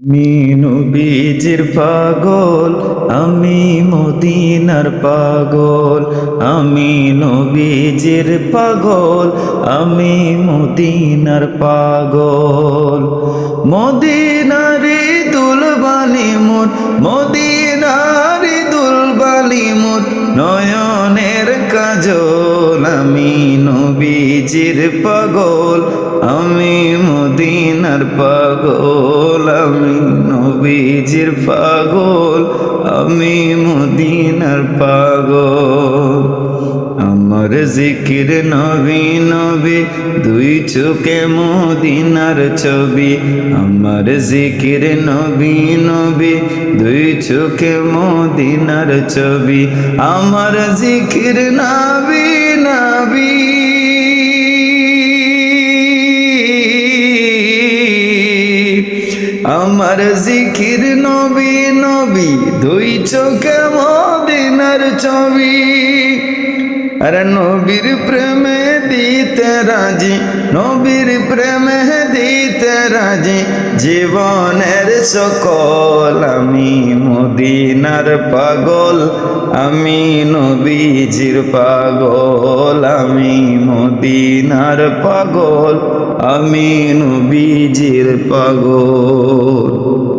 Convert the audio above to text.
আমি নবীজির পাগল, আমি মদিনার পাগল। আমি নবীজির পাগল, আমি মদিনার পাগল। মদিনারি দুলবালি মোর, মদিনারি দুলবালি মোর, নয়নের কাজল। আমি নবীজির পাগল, আমি মদিনার পাগল। আমি নবীজির পাগল, আমি মদিনার পাগল। আমার জিকির নবী নবী, দুই চোখে মদিনার ছবি। আমার জিকির নবী নবী, দুই চোখে মদিনার ছবি। আমার জিকির নবী নবী, আমার জিকির নবী নবী, দুই চোখে মদিনার ছবি। আরে নবীর প্রেমে দিতে রাজি, নবীর প্রেমে দিতে রাজি, জীবনের সকল। আমি মদিনার পাগল, আমি নবীজির পাগল। আমি মদিনার পাগল, আমি নবীজির পাগল।